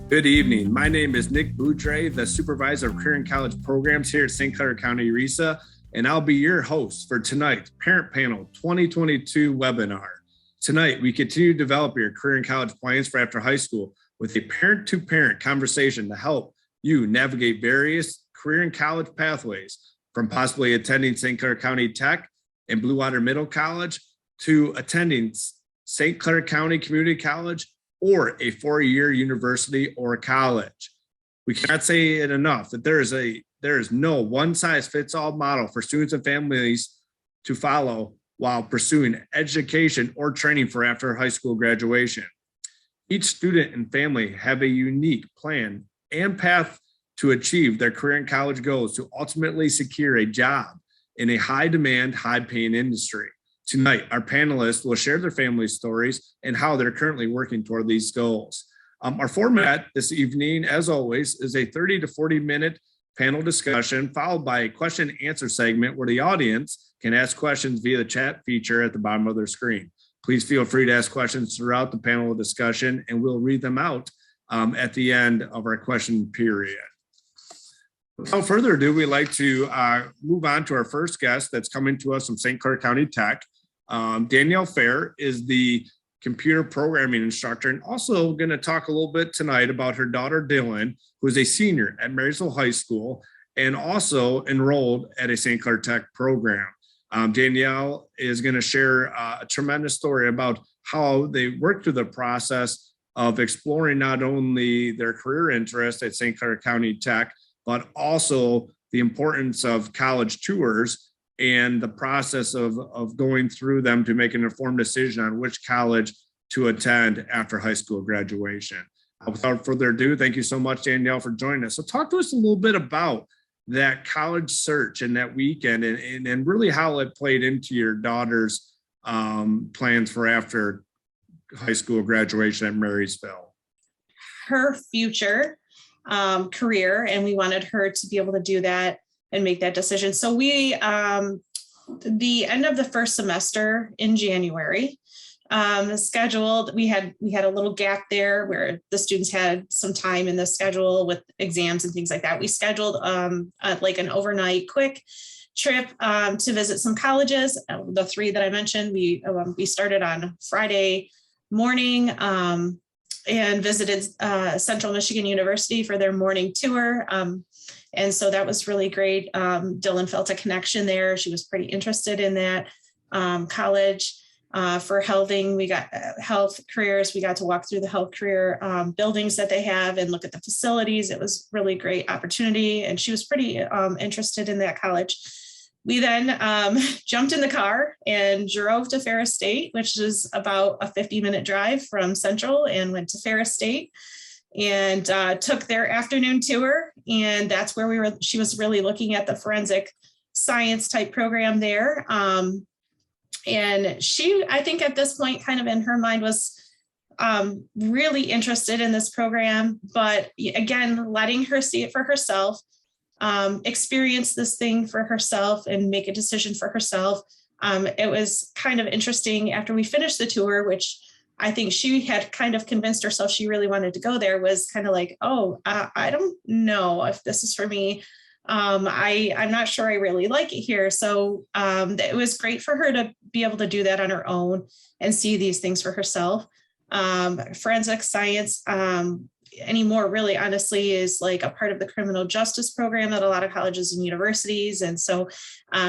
Good evening. My name is Nick Boudre, the supervisor of career and college programs here at St. Clair County RESA, and I'll be your host for tonight's Parent Panel 2022 webinar. Tonight, we continue to develop your career and college plans for after high school with a parent-to-parent conversation to help you navigate various career and college pathways, from possibly attending St. Clair County Tech and Blue Water Middle College to attending St. Clair County Community College or a four-year university or college. We cannot say it enough that there is no one-size-fits-all model for students and families to follow while pursuing education or training for after high school graduation. Each student and family have a unique plan and path to achieve their career and college goals to ultimately secure a job in a high-demand, high-paying industry. Tonight, our panelists will share their family stories and how they're currently working toward these goals. Our format this evening, as always, is a 30 to 40-minute panel discussion, followed by a question and answer segment where the audience can ask questions via the chat feature at the bottom of their screen. Please feel free to ask questions throughout the panel discussion, and we'll read them out at the end of our question period. Without further ado, we'd like to move on to our first guest that's coming to us from St. Clair County Tech. Danielle Fair is the computer programming instructor and also going to talk a little bit tonight about her daughter Dylan, who is a senior at Marysville High School and also enrolled at a St. Clair Tech program. Danielle is going to share a tremendous story about how they worked through the process of exploring not only their career interest at St. Clair County Tech, but also the importance of college tours and the process of going through them to make an informed decision on which college to attend after high school graduation. Without further ado, thank you so much, Danielle, for joining us. So talk to us a little bit about that college search and that weekend and really how it played into your daughter's plans for after high school graduation at Marysville. Her future career, and we wanted her to be able to do that and make that decision. So we, the end of the first semester in January, scheduled, we had a little gap there where the students had some time in the schedule with exams and things like that. We scheduled like an overnight quick trip to visit some colleges. The three that I mentioned, we started on Friday morning and visited Central Michigan University for their morning tour. And so that was really great. Dylan felt a connection there. She was pretty interested in that college. For healthing, we got health careers. We got to walk through the health career buildings that they have and look at the facilities. It was really great opportunity. And she was pretty interested in that college. We then jumped in the car and drove to Ferris State, which is about a 50-minute drive from Central, and went to Ferris State and took their afternoon tour. And that's where she was really looking at the forensic science type program there. And she, I think at this point, kind of in her mind was really interested in this program, but again, letting her see it for herself, experience this thing for herself and make a decision for herself. It was kind of interesting after we finished the tour, which I think she had kind of convinced herself she really wanted to go there, was kind of like, oh, I don't know if this is for me. I'm not sure I really like it here. So it was great for her to be able to do that on her own and see these things for herself. Forensic science anymore, really honestly, is like a part of the criminal justice program at a lot of colleges and universities. And so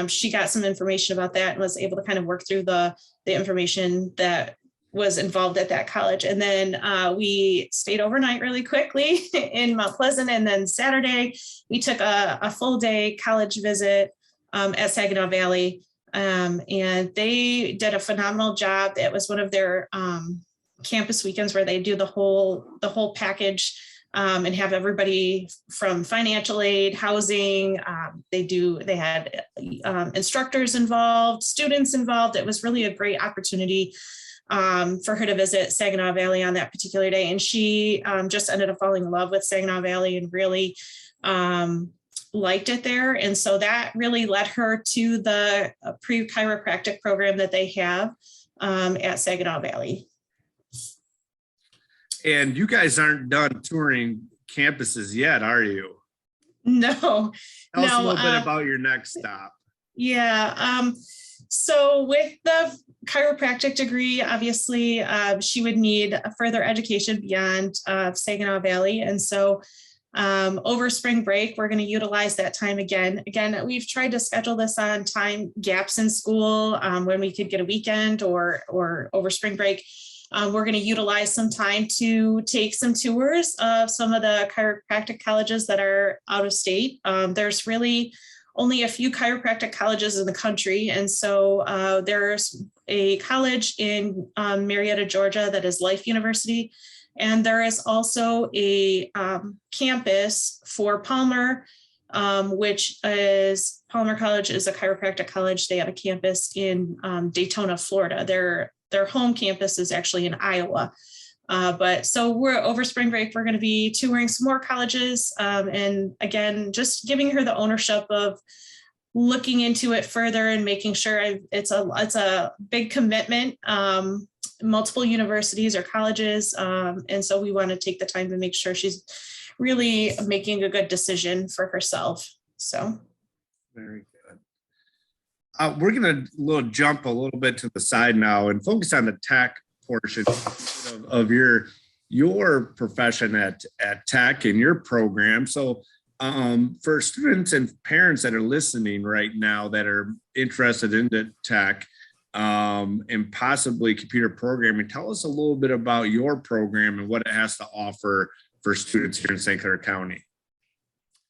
she got some information about that and was able to kind of work through the information that was involved at that college. And then we stayed overnight really quickly in Mount Pleasant. And then Saturday, we took a full day college visit at Saginaw Valley. And they did a phenomenal job. It was one of their campus weekends where they do the whole package and have everybody from financial aid, housing. They had instructors involved, students involved. It was really a great opportunity for her to visit Saginaw Valley on that particular day. And she just ended up falling in love with Saginaw Valley and really liked it there. And so that really led her to the pre-chiropractic program that they have at Saginaw Valley. And you guys aren't done touring campuses yet, are you? No, Tell us a no. little bit about your next stop. Yeah. So with the chiropractic degree, obviously, she would need a further education beyond Saginaw Valley. And so over spring break, we're going to utilize that time again. Again, we've tried to schedule this on time gaps in school when we could get a weekend or over spring break. We're going to utilize some time to take some tours of some of the chiropractic colleges that are out of state. There's really only a few chiropractic colleges in the country. And so there's a college in Marietta, Georgia, that is Life University. And there is also a campus for Palmer, which is Palmer College is a chiropractic college. They have a campus in Daytona, Florida. Their home campus is actually in Iowa. But so we're over spring break, we're going to be touring some more colleges. And again, just giving her the ownership of looking into it further and making sure it's a big commitment, multiple universities or colleges. And so we want to take the time to make sure she's really making a good decision for herself. So. Very good. We're going to jump a little bit to the side now and focus on the tech portion of your profession at tech and your program. So for students and parents that are listening right now that are interested in the tech and possibly computer programming, tell us a little bit about your program and what it has to offer for students here in St. Clair County.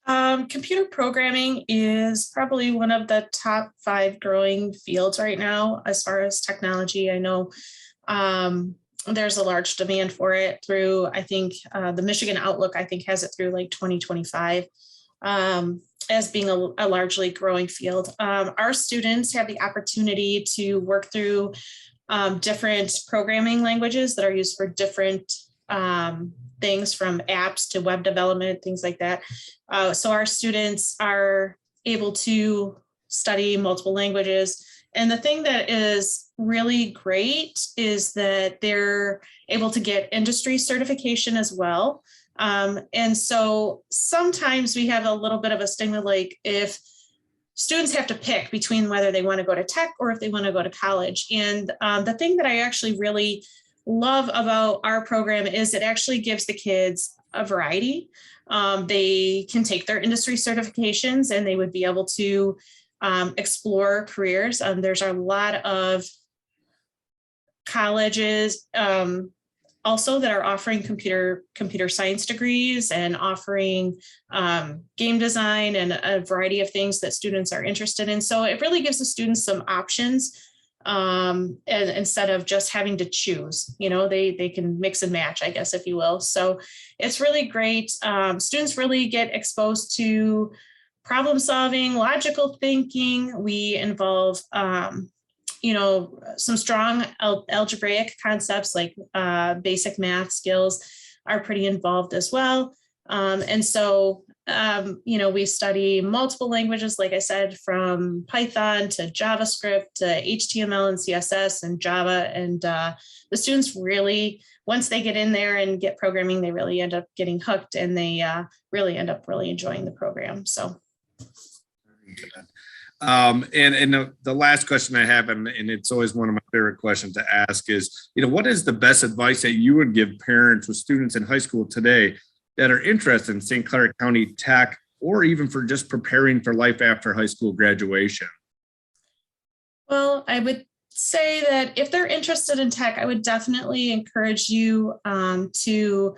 Computer programming is probably one of the top 5 growing fields right now as far as technology. I know there's a large demand for it through, I think, the Michigan Outlook, I think, has it through like 2025 as being a largely growing field. Our students have the opportunity to work through different programming languages that are used for different things, from apps to web development, things like that. So our students are able to study multiple languages. And the thing that is really great is that they're able to get industry certification as well. And so sometimes we have a little bit of a stigma, like if students have to pick between whether they want to go to tech or if they want to go to college. And the thing that I actually really love about our program is it actually gives the kids a variety. They can take their industry certifications and they would be able to explore careers. There's a lot of colleges also that are offering computer science degrees and offering game design and a variety of things that students are interested in. So it really gives the students some options. And instead of just having to choose, they can mix and match, I guess, if you will. So it's really great. Students really get exposed to problem solving, logical thinking. We involve, some strong algebraic concepts like basic math skills are pretty involved as well. And so we study multiple languages, like I said, from Python to JavaScript to HTML and CSS and Java. And the students really, once they get in there and get programming, they really end up getting hooked and they really end up really enjoying the program. So. And the last question I have, and it's always one of my favorite questions to ask is, what is the best advice that you would give parents with students in high school today that are interested in St. Clair County Tech, or even for just preparing for life after high school graduation? Well, I would say that if they're interested in tech, I would definitely encourage you to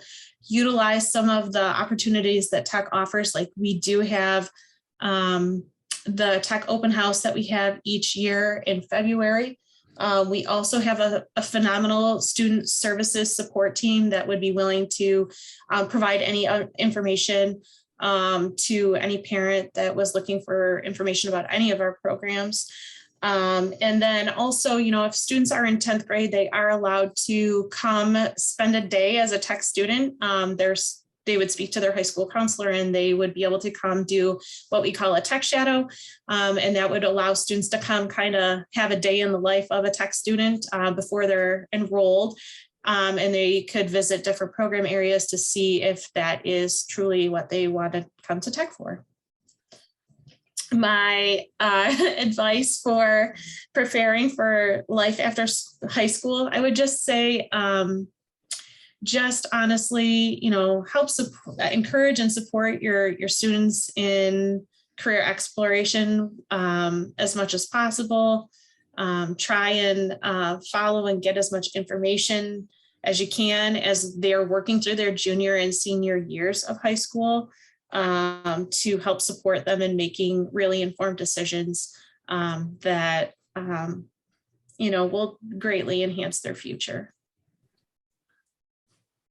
utilize some of the opportunities that tech offers. Like we do have the tech open house that we have each year in February. We also have a phenomenal student services support team that would be willing to provide any information to any parent that was looking for information about any of our programs. And then also, if students are in 10th grade, they are allowed to come spend a day as a tech student. They would speak to their high school counselor and they would be able to come do what we call a tech shadow. And that would allow students to come kind of have a day in the life of a tech student before they're enrolled. and they could visit different program areas to see if that is truly what they want to come to Tech for. My advice for preparing for life after high school, I would just say, just honestly, help encourage and support your students in career exploration as much as possible. Try and follow and get as much information as you can as they're working through their junior and senior years of high school, to help support them in making really informed decisions that will greatly enhance their future.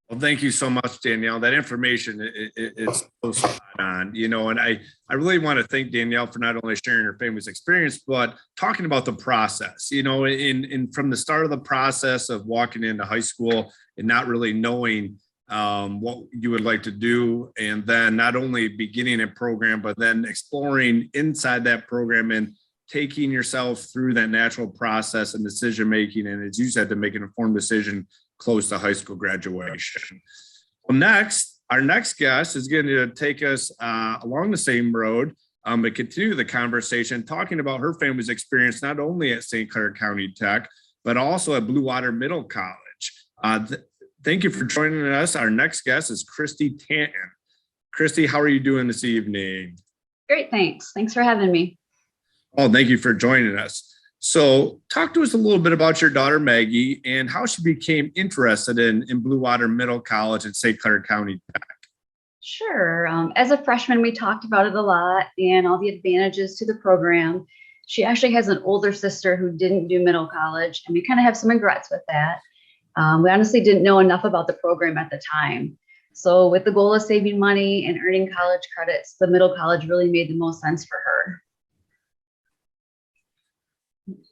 Well, thank you so much, Danielle. That information is so spot on, and I really want to thank Danielle for not only sharing her family's experience, but talking about the process, in from the start of the process of walking into high school and not really knowing what you would like to do. And then not only beginning a program, but then exploring inside that program and taking yourself through that natural process and decision-making. And as you said, to make an informed decision close to high school graduation. Well, our next guest is going to take us along the same road and continue the conversation, talking about her family's experience, not only at St. Clair County Tech, but also at Blue Water Middle College. Thank you for joining us. Our next guest is Christy Tanton. Christy, how are you doing this evening? Great, thanks. Thanks for having me. Oh, thank you for joining us. So talk to us a little bit about your daughter, Maggie, and how she became interested in Blue Water Middle College at St. Clair County Tech. Sure. As a freshman, we talked about it a lot and all the advantages to the program. She actually has an older sister who didn't do middle college, and we kind of have some regrets with that. We honestly didn't know enough about the program at the time. So with the goal of saving money and earning college credits, the middle college really made the most sense for her.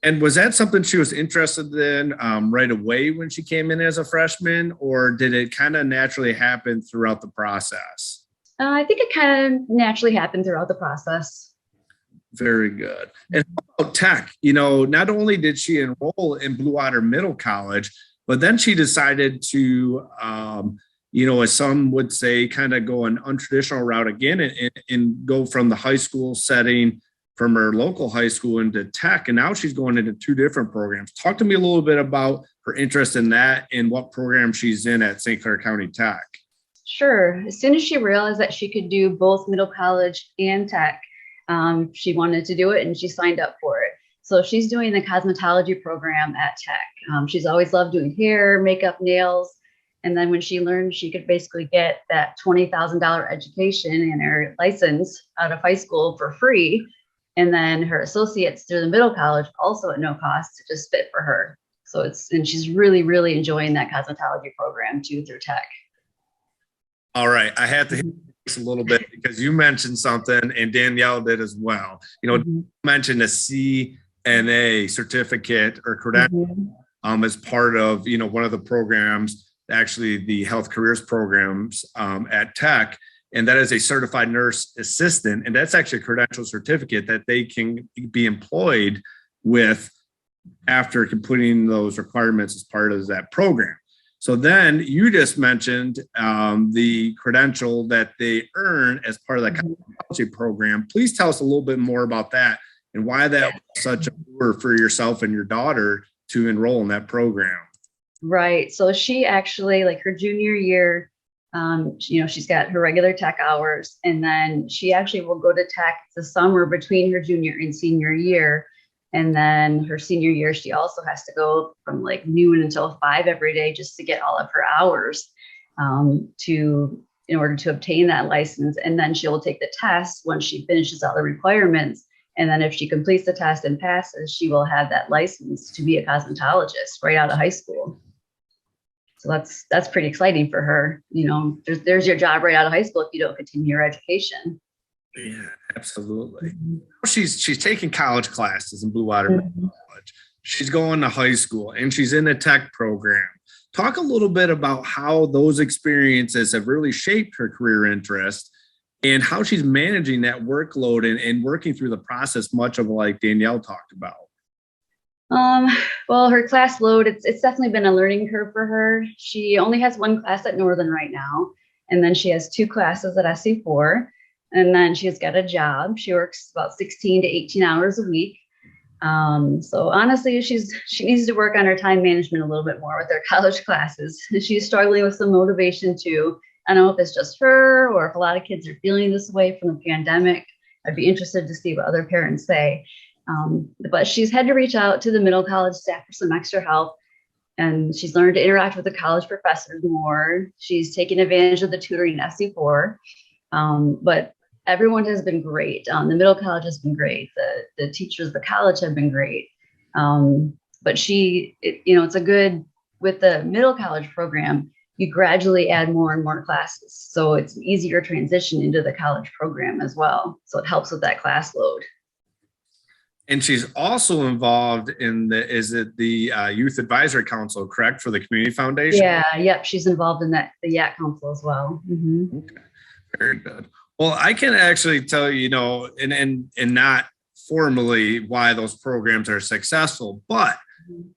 And was that something she was interested in right away when she came in as a freshman, or did it kind of naturally happen throughout the process? I think it kind of naturally happened throughout the process. Very good. And how about Tech? Not only did she enroll in Blue Water Middle College, but then she decided to, as some would say, kind of go an untraditional route again and go from the high school setting from her local high school into Tech. And now she's going into two different programs. Talk to me a little bit about her interest in that and what program she's in at St. Clair County Tech. Sure. As soon as she realized that she could do both middle college and Tech, she wanted to do it and she signed up for it. So she's doing the cosmetology program at Tech. She's always loved doing hair, makeup, nails. And then when she learned she could basically get that $20,000 education and her license out of high school for free, and then her associates through the middle college also at no cost, to just fit for her. And she's really, really enjoying that cosmetology program too through Tech. All right. I had to hit this a little bit because you mentioned something and Danielle did as well. You mentioned a CNA certificate or credential as part of, one of the programs, actually the health careers programs at Tech. And that is a certified nurse assistant. And that's actually a credential certificate that they can be employed with after completing those requirements as part of that program. So then you just mentioned the credential that they earn as part of the cosmetology program. Please tell us a little bit more about that and why that was such a lure for yourself and your daughter to enroll in that program. Right. So she actually, like her junior year, she's got her regular Tech hours, and then she actually will go to Tech the summer between her junior and senior year. And then her senior year, she also has to go from like noon until 5 every day just to get all of her hours in order to obtain that license. And then she'll take the test once she finishes all the requirements. And then if she completes the test and passes, she will have that license to be a cosmetologist right out of high school. So that's pretty exciting for her. There's your job right out of high school if you don't continue your education. Yeah, absolutely. She's taking college classes in Blue Water College. She's going to high school and she's in the Tech program. Talk a little bit about how those experiences have really shaped her career interest and how she's managing that workload and working through the process, much of like Danielle talked about. Um, well, her class load, it's definitely been a learning curve for her. She only has one class at Northern right now, and then she has two classes at SC4, and then she's got a job. She works about 16 to 18 hours a week. So honestly, she needs to work on her time management a little bit more with her college classes. She's struggling with some motivation too. I don't know if it's just her or if a lot of kids are feeling this way from the pandemic. I'd be interested to see what other parents say. But she's had to reach out to the middle college staff for some extra help. And she's learned to interact with the college professors more. She's taken advantage of the tutoring in SC4. But everyone has been great. The middle college has been great. The teachers of the college have been great. But it's a good, with the middle college program, you gradually add more and more classes. So it's an easier transition into the college program as well. So it helps with that class load. And she's also involved in the Youth Advisory Council, correct, for the Community Foundation? Yeah, yep. She's involved in the YAC Council as well. Mm-hmm. Okay, very good. Well, I can actually tell you, and not formally why those programs are successful, but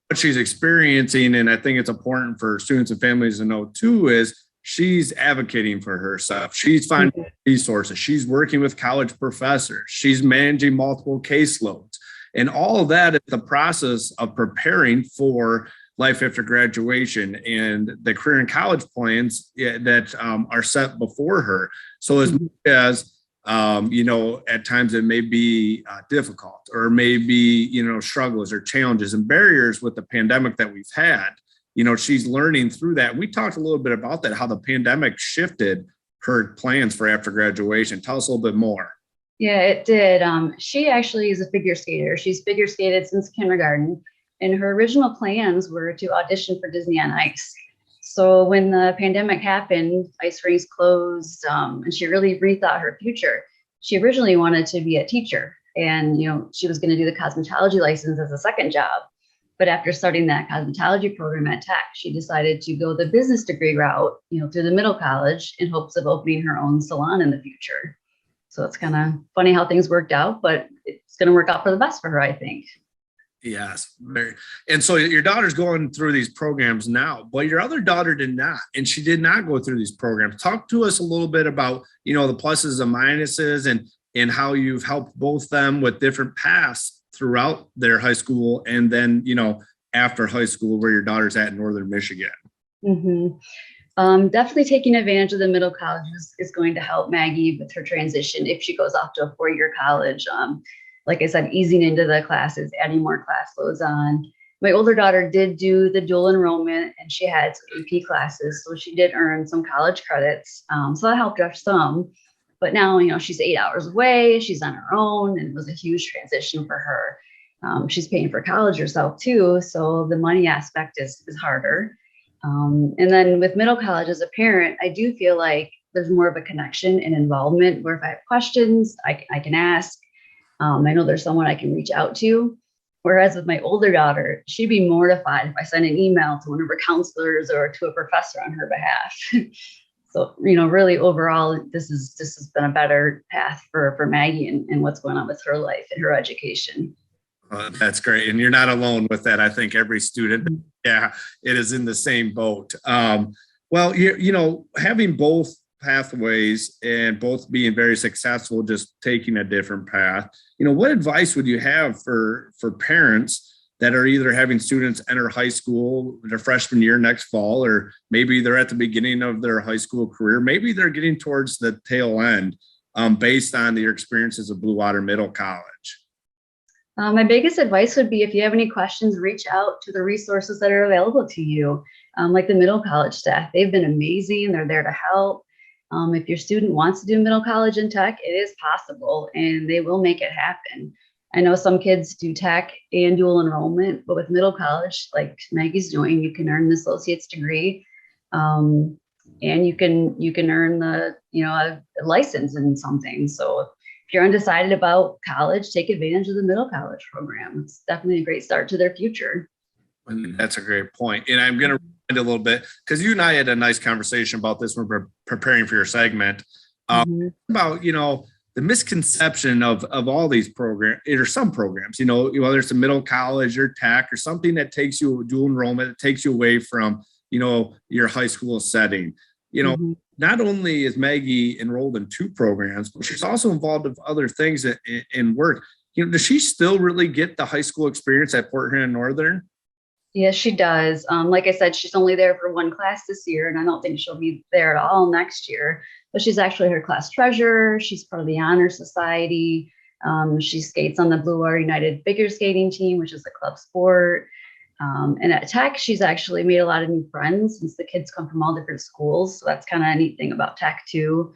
what she's experiencing, and I think it's important for students and families to know too, is she's advocating for herself. She's finding resources. She's working with college professors. She's managing multiple caseloads. And all of that is the process of preparing for life after graduation and the career and college plans that are set before her. So as much as, at times it may be difficult or maybe, struggles or challenges and barriers with the pandemic that we've had, she's learning through that. We talked a little bit about that, how the pandemic shifted her plans for after graduation. Tell us a little bit more. Yeah, it did. She actually is a figure skater. She's figure skated since kindergarten, and her original plans were to audition for Disney on Ice. So when the pandemic happened, ice rinks closed, and she really rethought her future. She originally wanted to be a teacher, and she was going to do the cosmetology license as a second job. But after starting that cosmetology program at Tech, she decided to go the business degree route, through the middle college in hopes of opening her own salon in the future. So it's kind of funny how things worked out, but it's going to work out for the best for her, I think. Yes. And so your daughter's going through these programs now, but your other daughter did not, and she did not go through these programs. Talk to us a little bit about, the pluses and minuses and how you've helped both them with different paths throughout their high school. And then, after high school, where your daughter's at in Northern Michigan. Mm-hmm. Definitely taking advantage of the middle college is going to help Maggie with her transition if she goes off to a 4-year college. Like I said, easing into the classes, adding more class loads on. My older daughter did do the dual enrollment, and she had some AP classes, so she did earn some college credits. So that helped her some. But now, she's 8 hours away, she's on her own, and it was a huge transition for her. She's paying for college herself too, so the money aspect is harder. And then with middle college as a parent, I do feel like there's more of a connection and involvement where if I have questions, I can ask. I know there's someone I can reach out to. Whereas with my older daughter, she'd be mortified if I sent an email to one of her counselors or to a professor on her behalf. So, really overall, this has been a better path for Maggie and what's going on with her life and her education. That's great. And you're not alone with that. I think every student, it is in the same boat. Well, having both pathways and both being very successful, just taking a different path, what advice would you have for parents that are either having students enter high school their freshman year next fall, or maybe they're at the beginning of their high school career, maybe they're getting towards the tail end, based on your experiences of Blue Water Middle College? My biggest advice would be if you have any questions, reach out to the resources that are available to you, like the middle college staff. They've been amazing. They're there to help. If your student wants to do middle college in tech, it is possible, and they will make it happen. I know some kids do tech and dual enrollment, but with middle college, like Maggie's doing, you can earn an associate's degree, and you can earn a license in something. So if you're undecided about college, take advantage of the middle college program. It's definitely a great start to their future. That's a great point. And I'm going to rewind a little bit because you and I had a nice conversation about this when we're preparing for your segment about, the misconception of all these programs, or some programs, whether it's a middle college or tech or something that takes you dual enrollment, it takes you away from, your high school setting. Not only is Maggie enrolled in 2 programs, but she's also involved with other things in work. Does she still really get the high school experience at Port Huron Northern? Yes, she does. Like I said, she's only there for 1 class this year, and I don't think she'll be there at all next year. But she's actually her class treasurer. She's part of the Honor Society. She skates on the Blue Water United figure skating team, which is a club sport. And at Tech, she's actually made a lot of new friends since the kids come from all different schools. So that's kind of a neat thing about Tech too.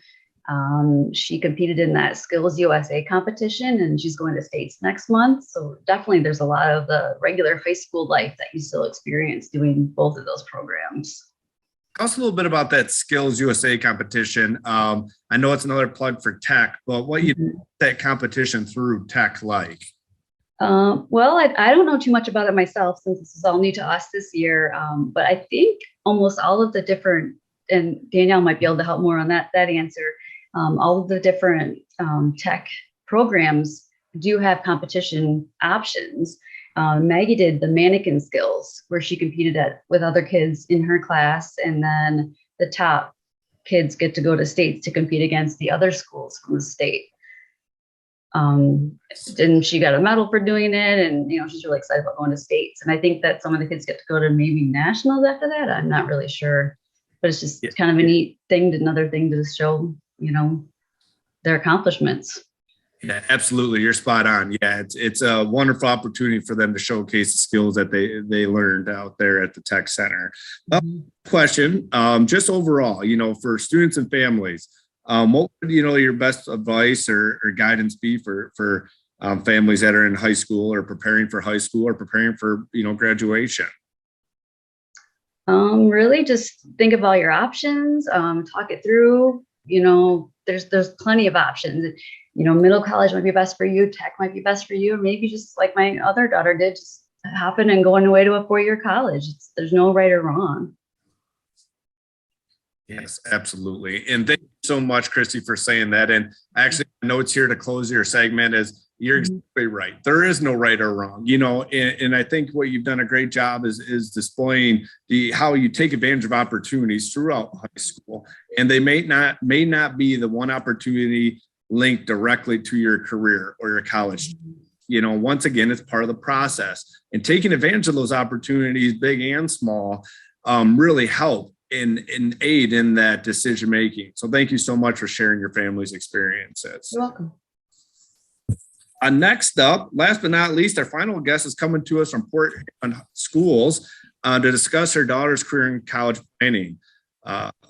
She competed in that Skills USA competition, and she's going to states next month. So definitely there's a lot of the regular high school life that you still experience doing both of those programs. Tell us a little bit about that Skills USA competition. I know it's another plug for Tech, but what you did that competition through Tech like? Well, I don't know too much about it myself since this is all new to us this year. But I think almost all of the different, and Danielle might be able to help more on that answer. All of the different tech programs do have competition options. Maggie did the mannequin skills where she competed with other kids in her class, and then the top kids get to go to states to compete against the other schools from the state. And she got a medal for doing it, and she's really excited about going to states. And I think that some of the kids get to go to maybe nationals after that. I'm not really sure, but it's just kind of a neat thing, another thing to show their accomplishments. Yeah, absolutely. You're spot on. Yeah, it's a wonderful opportunity for them to showcase the skills that they learned out there at the Tech Center. Question, just overall, for students and families, what would your best advice or guidance be for families that are in high school or preparing for high school or preparing for graduation? Really just think about your options, talk it through. There's plenty of options. Middle college might be best for you, Tech might be best for you, or maybe just like my other daughter did, just hopping and going away to a 4-year college. There's no right or wrong. Yes, absolutely. And thank you so much, Christy, for saying that. And actually, my notes here to close your segment is you're exactly right. There is no right or wrong, and I think what you've done a great job is displaying how you take advantage of opportunities throughout high school. And they may not be the one opportunity linked directly to your career or your college. Once again, it's part of the process. And taking advantage of those opportunities, big and small, really help and aid in that decision making. So thank you so much for sharing your family's experiences. You're welcome. Next up, last but not least, our final guest is coming to us from Port Huron Schools to discuss her daughter's career in college planning.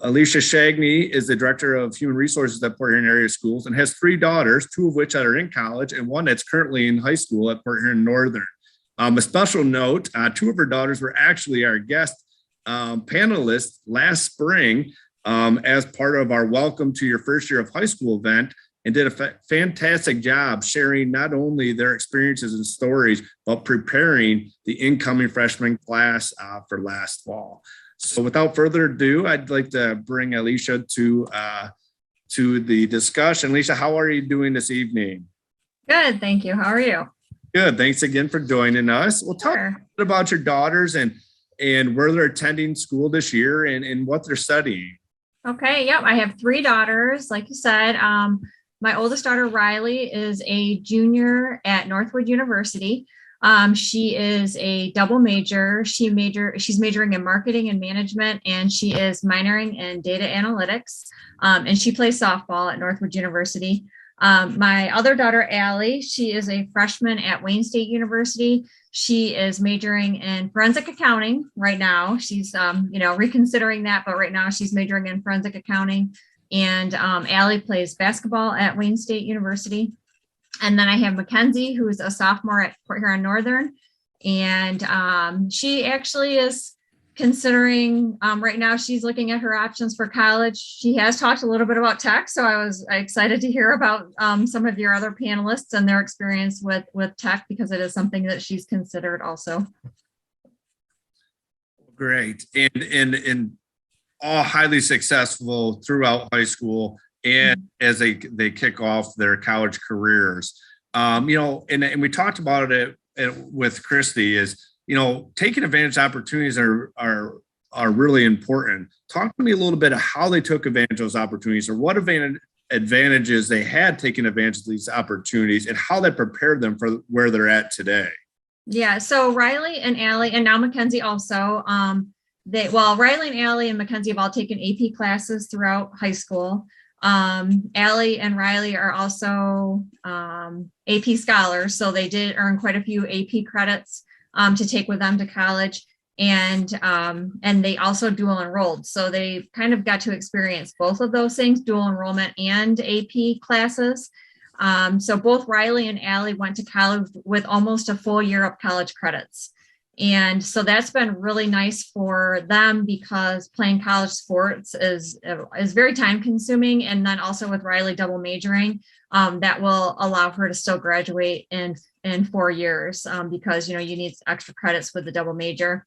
Alicia Shagney is the Director of Human Resources at Port Huron Area Schools and has 3 daughters, 2 of which are in college and 1 that's currently in high school at Port Huron Northern. A special note, 2 of her daughters were actually our guest panelists last spring as part of our Welcome to Your First Year of High School event, and did a fantastic job sharing not only their experiences and stories, but preparing the incoming freshman class for last fall. So without further ado, I'd like to bring Alicia to the discussion. Alicia, how are you doing this evening? Good, thank you. How are you? Good. Thanks again for joining us. Well, tell us about your daughters and where they're attending school this year and what they're studying. Okay, yep. I have 3 daughters, like you said. My oldest daughter, Riley, is a junior at Northwood University. She is a double major. She's majoring in marketing and management, and she is minoring in data analytics. And she plays softball at Northwood University. My other daughter, Allie, she is a freshman at Wayne State University. She is majoring in forensic accounting right now. She's, reconsidering that, but right now she's majoring in forensic accounting. And Allie plays basketball at Wayne State University. And then I have Mackenzie, who's a sophomore at Port Huron Northern. And she actually is considering, right now she's looking at her options for college. She has talked a little bit about tech, so I was excited to hear about some of your other panelists and their experience with tech, because it is something that she's considered also. Great. And all highly successful throughout high school, and as they kick off their college careers. And we talked about it with Christy is, taking advantage of opportunities are really important. Talk to me a little bit of how they took advantage of those opportunities, or what advantages they had taken advantage of these opportunities, and how that prepared them for where they're at today. Yeah. So Riley and Allie, and now Mackenzie also, Riley and Allie and Mackenzie have all taken AP classes throughout high school. Allie and Riley are also AP scholars, so they did earn quite a few AP credits to take with them to college, and they also dual enrolled, so they kind of got to experience both of those things, dual enrollment and AP classes. So both Riley and Allie went to college with almost a full year of college credits. And so that's been really nice for them, because playing college sports is very time consuming. And then also with Riley double majoring, that will allow her to still graduate in 4 years, because, you need extra credits with the double major.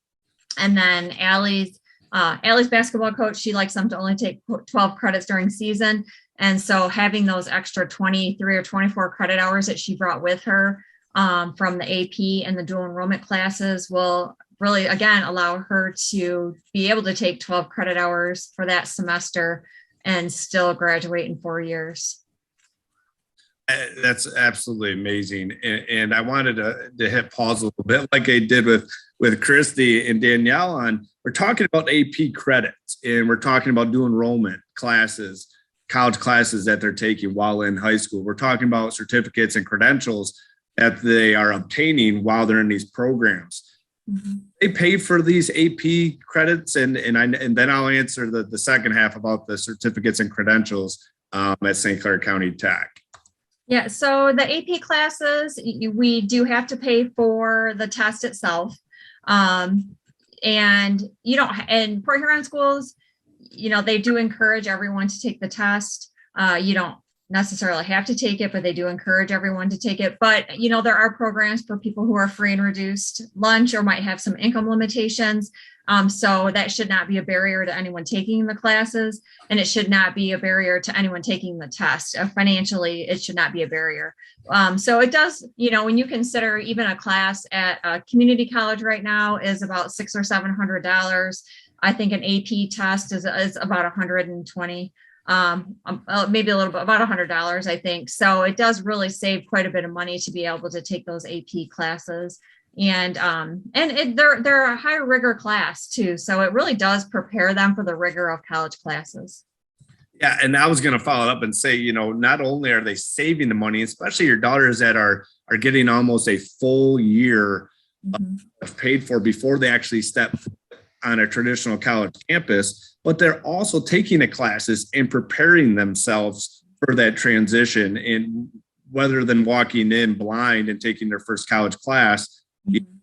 And then Allie's basketball coach, she likes them to only take 12 credits during season. And so having those extra 23 or 24 credit hours that she brought with her from the AP and the dual enrollment classes will really, again, allow her to be able to take 12 credit hours for that semester and still graduate in 4 years. That's absolutely amazing. And I wanted to hit pause a little bit, like I did with Christy and Danielle we're talking about AP credits, and we're talking about dual enrollment classes, college classes that they're taking while in high school. We're talking about certificates and credentials that they are obtaining while they're in these programs. Mm-hmm. They pay for these AP credits, and then I'll answer the second half about the certificates and credentials at St. Clair County Tech. Yeah, so the AP classes, we do have to pay for the test itself. And Port Huron schools, they do encourage everyone to take the test. You don't necessarily have to take it, but they do encourage everyone to take it. But, there are programs for people who are free and reduced lunch or might have some income limitations. So that should not be a barrier to anyone taking the classes, and it should not be a barrier to anyone taking the test. Financially, it should not be a barrier. So it does, when you consider even a class at a community college right now is about $600 or $700. I think an AP test is about $120, maybe a little bit, about $100, I think. So it does really save quite a bit of money to be able to take those AP classes. And they're a higher rigor class too. So it really does prepare them for the rigor of college classes. Yeah. And I was going to follow up and say, not only are they saving the money, especially your daughters that are getting almost a full year of paid for before they actually step on a traditional college campus, but they're also taking the classes and preparing themselves for that transition, and rather than walking in blind and taking their first college class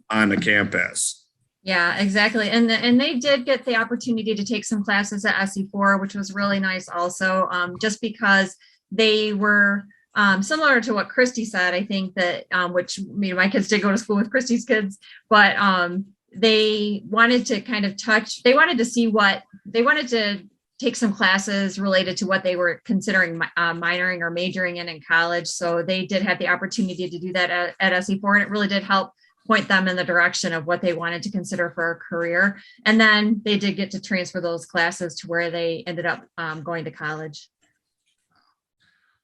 on the campus. Yeah, exactly. And they did get the opportunity to take some classes at SE4, which was really nice also, just because they were similar to what Christy said. I think that, which my kids did go to school with Christy's kids, but they wanted to kind of they wanted to take some classes related to what they were considering minoring or majoring in college. So they did have the opportunity to do that at SE4, and it really did help point them in the direction of what they wanted to consider for a career. And then they did get to transfer those classes to where they ended up going to college.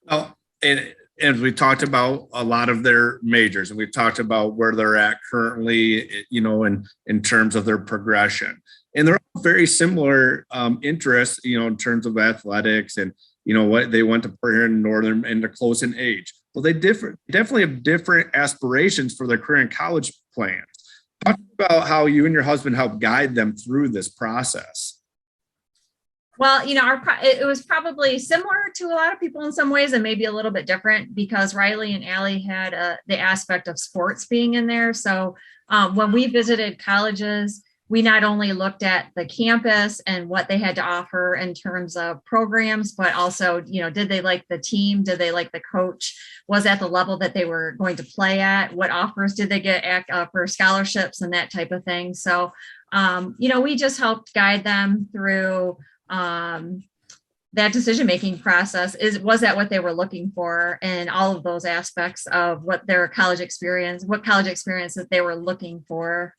Well, and as we talked about a lot of their majors, and we've talked about where they're at currently, in terms of their progression, and they're all very similar interests, in terms of athletics, and what they went to Port Huron Northern, and they're close in age. Well, they definitely have different aspirations for their career and college plans. Talk about how you and your husband helped guide them through this process. Well, it was probably similar to a lot of people in some ways, and maybe a little bit different, because Riley and Allie had the aspect of sports being in there. So when we visited colleges, we not only looked at the campus and what they had to offer in terms of programs, but also, did they like the team? Did they like the coach? Was at the level that they were going to play at? What offers did they get for scholarships and that type of thing? So, we just helped guide them through that decision-making process was that what they were looking for in all of those aspects of what their college experience that they were looking for.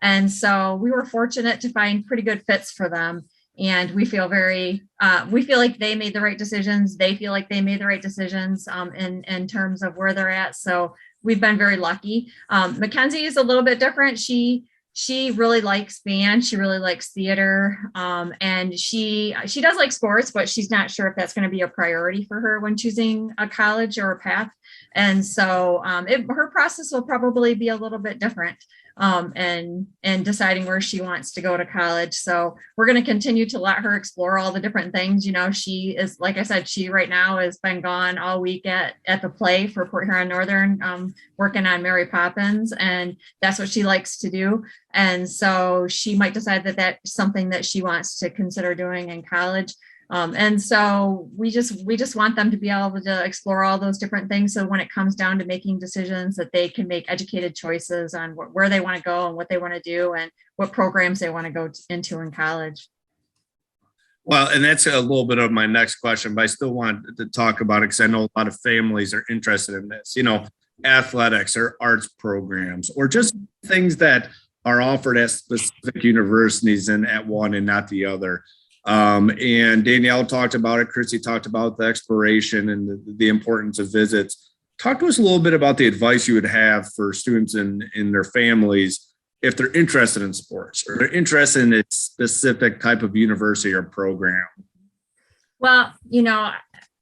And so we were fortunate to find pretty good fits for them. And we feel like they made the right decisions. They feel like they made the right decisions in terms of where they're at. So we've been very lucky. Mackenzie is a little bit different. She really likes band. She really likes theater. And she does like sports, but she's not sure if that's going to be a priority for her when choosing a college or a path. And so her process will probably be a little bit different and deciding where she wants to go to college. So we're going to continue to let her explore all the different things. You know, she is, like I said, she right now has been gone all week at the play for Port Huron Northern, working on Mary Poppins, and that's what she likes to do. And so she might decide that that's something that she wants to consider doing in college. And so we just want them to be able to explore all those different things. So when it comes down to making decisions, that they can make educated choices on where they want to go and what they want to do and what programs they want to go into in college. Well, and that's a little bit of my next question, but I still want to talk about it because I know a lot of families are interested in this, you know, athletics or arts programs, or just things that are offered at specific universities and at one and not the other. And Danielle talked about it. Chrissy talked about the exploration and the importance of visits. Talk to us a little bit about the advice you would have for students and their families if they're interested in sports or they're interested in a specific type of university or program. Well, you know,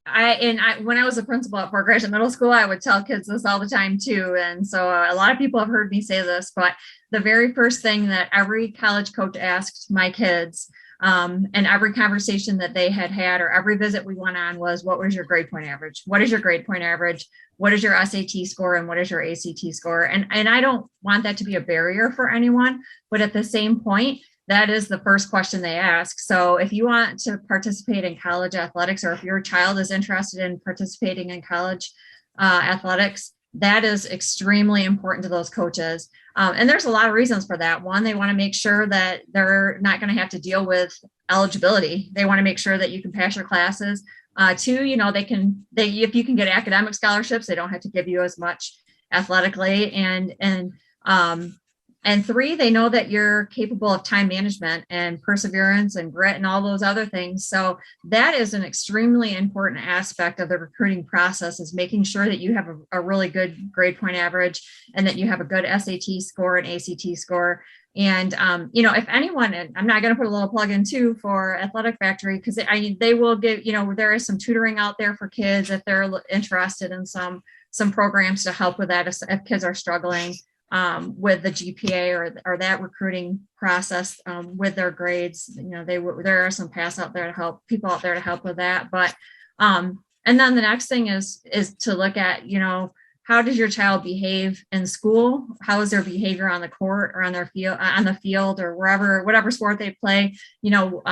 when I was a principal at Fort Gratiot Middle School, I would tell kids this all the time too. And so a lot of people have heard me say this, but the very first thing that every college coach asked my kids, and every conversation that they had or every visit we went on was, what was your grade point average? What is your grade point average? What is your SAT score? And what is your ACT score? And I don't want that to be a barrier for anyone, but at the same point, that is the first question they ask. So if you want to participate in college athletics, or if your child is interested in participating in college athletics, that is extremely important to those coaches. And there's a lot of reasons for that. One, they want to make sure that they're not going to have to deal with eligibility. They want to make sure that you can pass your classes. Two, you know, if you can get academic scholarships, they don't have to give you as much athletically. And three, they know that you're capable of time management and perseverance and grit and all those other things. So that is an extremely important aspect of the recruiting process, is making sure that you have a really good grade point average and that you have a good SAT score and ACT score. And, you know, if anyone, and I'm not going to put a little plug in too for Athletic Factory, because they will give, you know, there is some tutoring out there for kids if they're interested in some programs to help with that if kids are struggling with the GPA or that recruiting process with their grades. You know, there are some paths out there to help people out there to help with that. But and then the next thing is to look at, you know, how does your child behave in school? How is their behavior on the court or on the field or whatever sport they play? You know,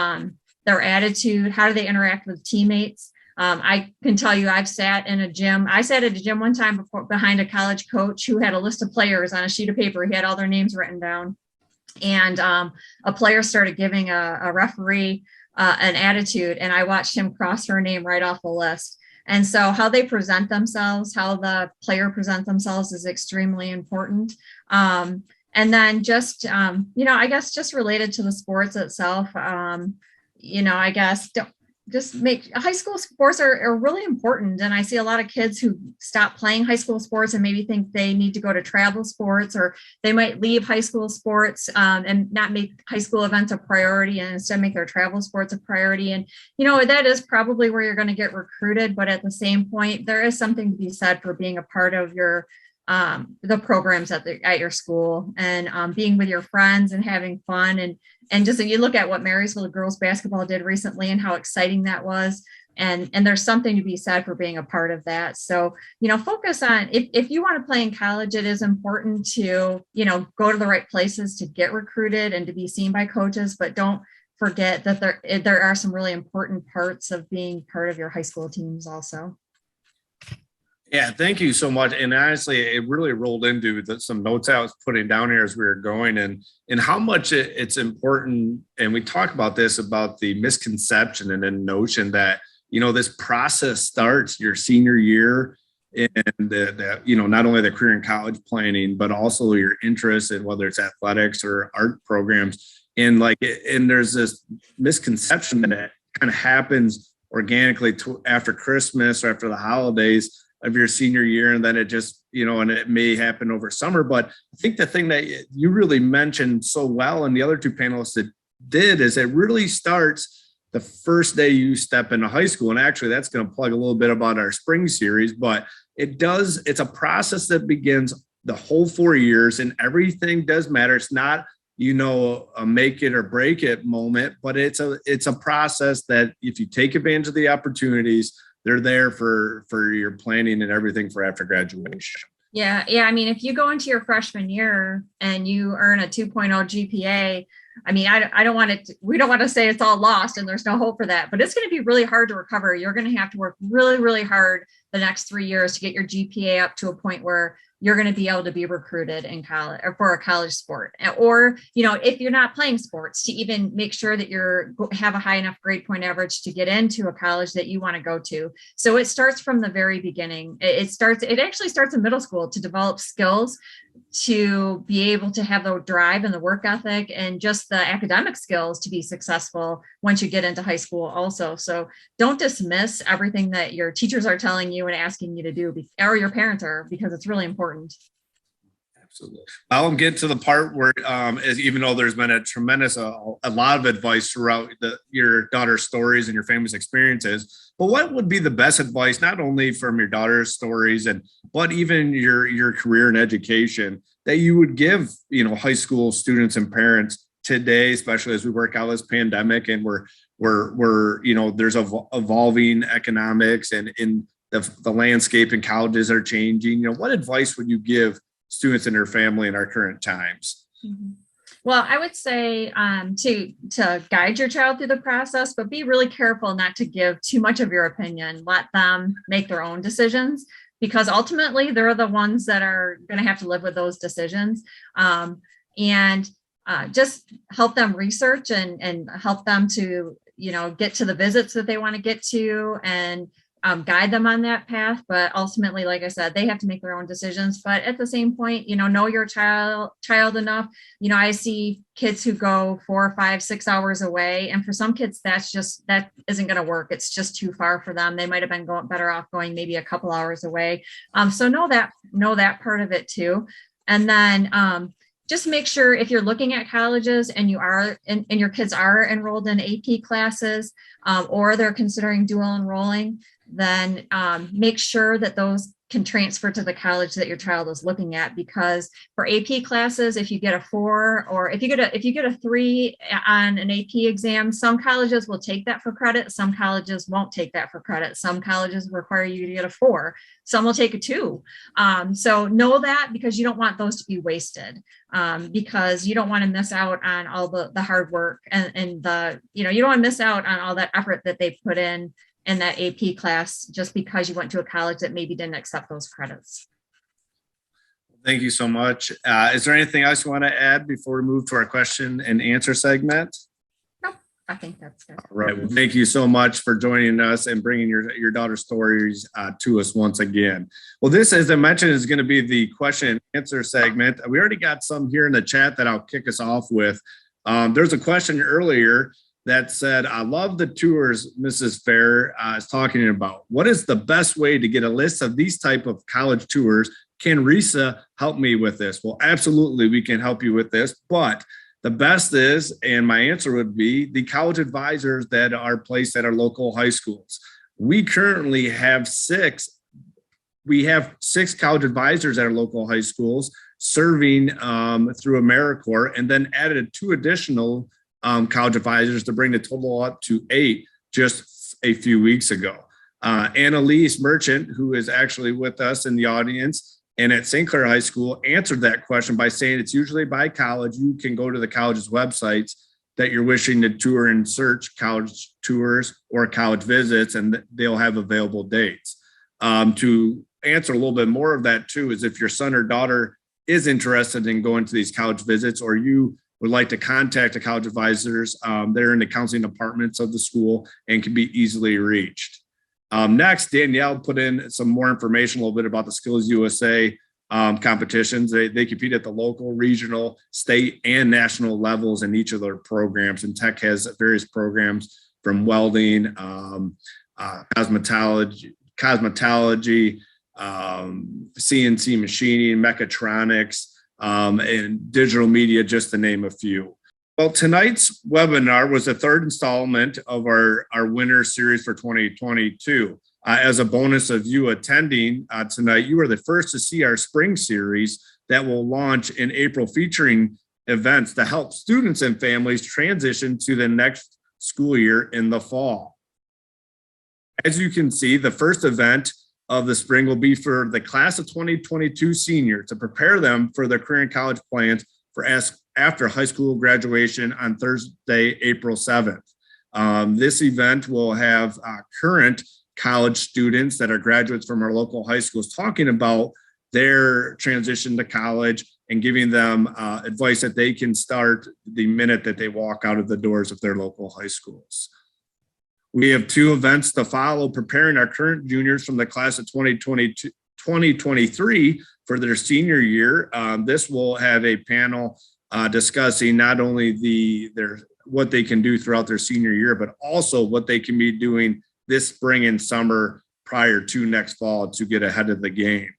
their attitude. How do they interact with teammates? I can tell you, I've sat in a gym. I sat at a gym one time behind a college coach who had a list of players on a sheet of paper. He had all their names written down. And a player started giving a referee an attitude, and I watched him cross her name right off the list. And so how they present themselves, how the player presents themselves is extremely important. And then just, you know, I guess just related to the sports itself, you know, I guess high school sports are really important. And I see a lot of kids who stop playing high school sports and maybe think they need to go to travel sports, or they might leave high school sports and not make high school events a priority and instead make their travel sports a priority. And, you know, that is probably where you're going to get recruited. But at the same point, there is something to be said for being a part of your the programs at your school and being with your friends and having fun. And just, you look at what Marysville girls basketball did recently and how exciting that was. And there's something to be said for being a part of that. So, you know, focus on, if you want to play in college, it is important to, you know, go to the right places to get recruited and to be seen by coaches, but don't forget that there are some really important parts of being part of your high school teams also. Yeah, thank you so much. And honestly, it really rolled into some notes I was putting down here as we were going, and how much it's important. And we talk about this, about the misconception and the notion that, this process starts your senior year, and not only the career and college planning, but also your interest in whether it's athletics or art programs. And there's this misconception that it kind of happens organically after Christmas or after the holidays of your senior year, and then it just, and it may happen over summer. But I think the thing that you really mentioned so well, and the other two panelists that did, is it really starts the first day you step into high school. And actually, that's going to plug a little bit about our spring series, but it's a process that begins the whole 4 years, and everything does matter. It's not, a make it or break it moment, but it's a process that if you take advantage of the opportunities, they're there for your planning and everything for after graduation. Yeah. I mean, if you go into your freshman year and you earn a 2.0 GPA, I mean, we don't want to say it's all lost and there's no hope for that, but it's going to be really hard to recover. You're going to have to work really, really hard the next 3 years to get your GPA up to a point where you're going to be able to be recruited in college or for a college sport, or, if you're not playing sports, to even make sure that have a high enough grade point average to get into a college that you want to go to. So it starts from the very beginning. It actually starts in middle school to develop skills, to be able to have the drive and the work ethic and just the academic skills to be successful once you get into high school also. So don't dismiss everything that your teachers are telling you and asking you to do, or your parents are, because it's really important. Absolutely. I'll get to the part where, even though there's been a lot of advice throughout your daughter's stories and your family's experiences, but what would be the best advice, not only from your daughter's stories but even your career and education, that you would give, high school students and parents today, especially as we work out this pandemic and we're there's evolving economics and in the landscape and colleges are changing. What advice would you give students and their family in our current times? Mm-hmm. Well, I would say to guide your child through the process, but be really careful not to give too much of your opinion. Let them make their own decisions, because ultimately they're the ones that are going to have to live with those decisions. And just help them research and help them to, get to the visits that they want to get to, and guide them on that path. But ultimately, like I said, they have to make their own decisions. But at the same point, know your child enough. I see kids who go 4, 5, 6 hours away. And for some kids, that isn't going to work. It's just too far for them. They might've been better off going maybe a couple hours away. So know that part of it too. And then, just make sure if you're looking at colleges and your kids are enrolled in AP classes, or they're considering dual enrolling, then make sure that those can transfer to the college that your child is looking at. Because for AP classes, if you get a 4 or if you get a 3 on an AP exam, some colleges will take that for credit. Some colleges won't take that for credit. Some colleges require you to get a 4. Some will take a 2. So know that, because you don't want those to be wasted, because you don't want to miss out on all the hard work and you don't want to miss out on all that effort that they put in that AP class, just because you went to a college that maybe didn't accept those credits. Thank you so much. Is there anything else you want to add before we move to our question and answer segment? No, I think that's good. All right. Well, thank you so much for joining us and bringing your daughter's stories to us once again. Well, this, as I mentioned, is going to be the question and answer segment. We already got some here in the chat that I'll kick us off with. There's a question earlier that said, I love the tours Mrs. Fair is talking about. What is the best way to get a list of these type of college tours? Can RISA help me with this? Well, absolutely, we can help you with this. But the best is, and my answer would be, the college advisors that are placed at our local high schools. We currently have 6. We have 6 college advisors at our local high schools serving through AmeriCorps, and then added 2 additional college advisors to bring the total up to 8 just a few weeks ago. Annalise Merchant, who is actually with us in the audience and at St. Clair High School, answered that question by saying it's usually by college. You can go to the college's websites that you're wishing to tour and search college tours or college visits, and they'll have available dates. To answer a little bit more of that too, is if your son or daughter is interested in going to these college visits, or you would like to contact the college advisors, they're in the counseling departments of the school and can be easily reached. Next, Danielle put in some more information a little bit about the Skills USA competitions. They compete at the local, regional, state, and national levels in each of their programs. And Tech has various programs from welding, cosmetology, CNC machining, mechatronics, and digital media, just to name a few. Well, tonight's webinar was the third installment of our winter series for 2022. As a bonus of you attending tonight, you are the first to see our spring series that will launch in April, featuring events to help students and families transition to the next school year in the fall. As you can see, the first event of the spring will be for the class of 2022 seniors to prepare them for their career and college plans for after high school graduation on Thursday, April 7th. This event will have current college students that are graduates from our local high schools talking about their transition to college and giving them advice that they can start the minute that they walk out of the doors of their local high schools. We have two events to follow, preparing our current juniors from the class of 2023 for their senior year. This will have a panel discussing not only what they can do throughout their senior year, but also what they can be doing this spring and summer prior to next fall to get ahead of the game.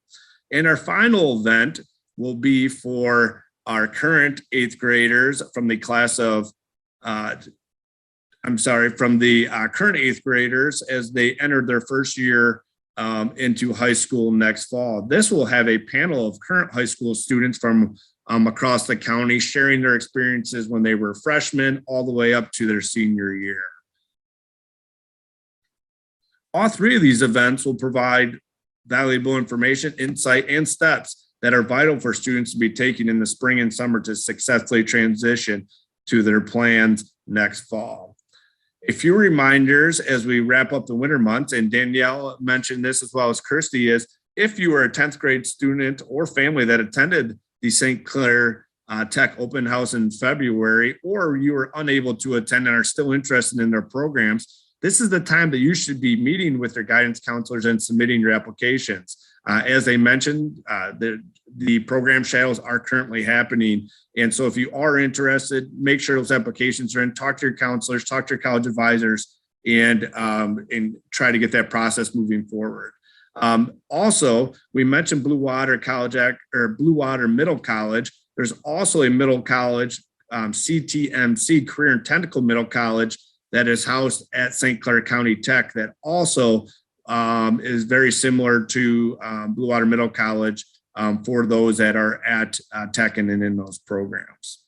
And our final event will be for our current eighth graders from the class of current eighth graders as they entered their first year into high school next fall. This will have a panel of current high school students from across the county sharing their experiences when they were freshmen all the way up to their senior year. All three of these events will provide valuable information, insight, and steps that are vital for students to be taking in the spring and summer to successfully transition to their plans next fall. A few reminders as we wrap up the winter months, and Danielle mentioned this as well as Kirsty, is if you are a 10th grade student or family that attended the St. Clair Tech Open House in February, or you were unable to attend and are still interested in their programs, this is the time that you should be meeting with their guidance counselors and submitting your applications. As I mentioned, the program shadows are currently happening. And so if you are interested, make sure those applications are in, talk to your counselors, talk to your college advisors, and try to get that process moving forward. Also, we mentioned Blue Water Middle College. There's also a middle college, CTMC, Career and Technical Middle College, that is housed at St. Clair County Tech that also is very similar to Blue Water Middle College for those that are at Tech and in those programs.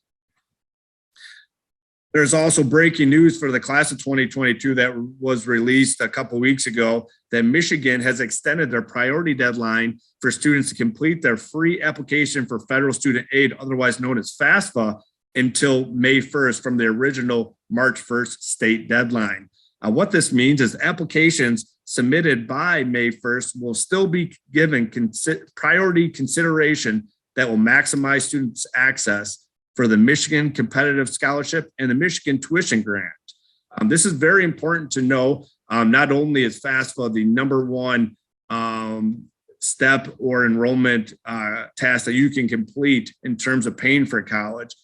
There's also breaking news for the class of 2022 that was released a couple weeks ago that Michigan has extended their priority deadline for students to complete their free application for federal student aid, otherwise known as FAFSA, until May 1st from the original March 1st state deadline. What this means is applications submitted by May 1st will still be given priority consideration that will maximize students' access for the Michigan Competitive Scholarship and the Michigan Tuition Grant. This is very important to know. Not only is FAFSA the number one step or enrollment task that you can complete in terms of paying for college,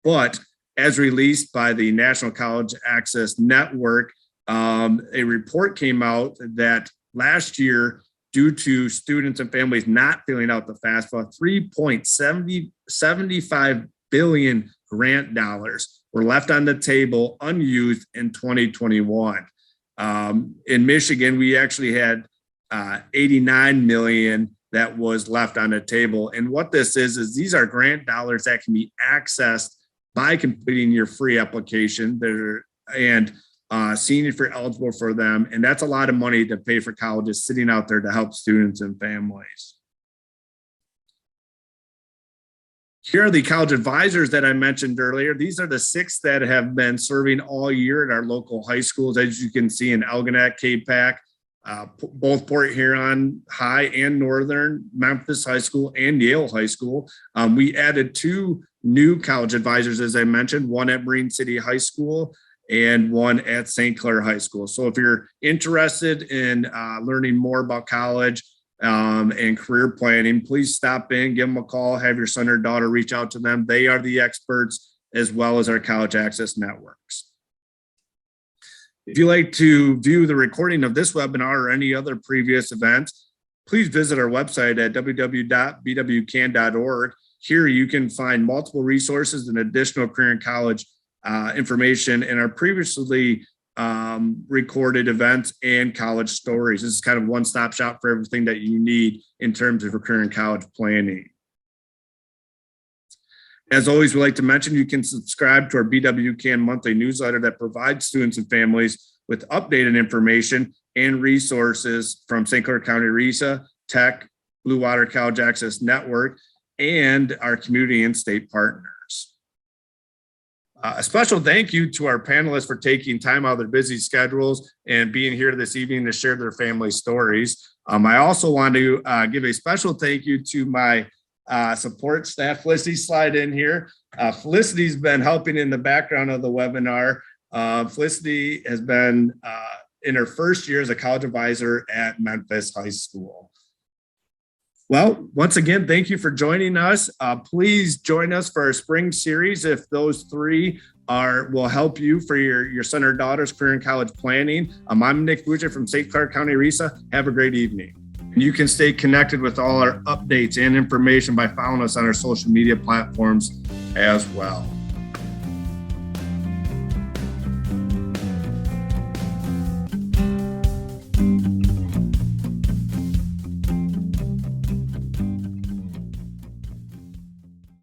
but as released by the National College Access Network, a report came out that last year, due to students and families not filling out the FAFSA, $3.75 billion grant dollars were left on the table unused in 2021. In Michigan, we actually had 89 million that was left on the table. And what this is these are grant dollars that can be accessed by completing your free application and seeing if you're eligible for them. And that's a lot of money to pay for colleges sitting out there to help students and families. Here are the college advisors that I mentioned earlier. These are the 6 that have been serving all year at our local high schools, as you can see in Algonac, Cape Pac, both Port Huron High and Northern, Memphis High School, and Yale High School. We added 2 new college advisors, as I mentioned, one at Marine City High School and one at St. Clair High School. So if you're interested in learning more about college and career planning, please stop in, give them a call, have your son or daughter reach out to them. They are the experts, as well as our college access networks. If you'd like to view the recording of this webinar or any other previous events, please visit our website at www.bwcan.org. Here you can find multiple resources and additional career and college information in our previously recorded events and college stories. This is kind of one-stop shop for everything that you need in terms of career and college planning. As always, we like to mention you can subscribe to our BWCAN monthly newsletter that provides students and families with updated information and resources from St. Clair County RESA, Tech, Blue Water College Access Network, and our community and state partners. A special thank you to our panelists for taking time out of their busy schedules and being here this evening to share their family stories. I also want to give a special thank you to my support staff. Felicity, slide in here. Felicity's been helping in the background of the webinar. Felicity has been in her first year as a college advisor at Memphis High School. Well, once again, thank you for joining us. Please join us for our spring series if those 3 will help you for your son or daughter's career and college planning. I'm Nick Boucher from St. Clair County RESA. Have a great evening. And you can stay connected with all our updates and information by following us on our social media platforms as well.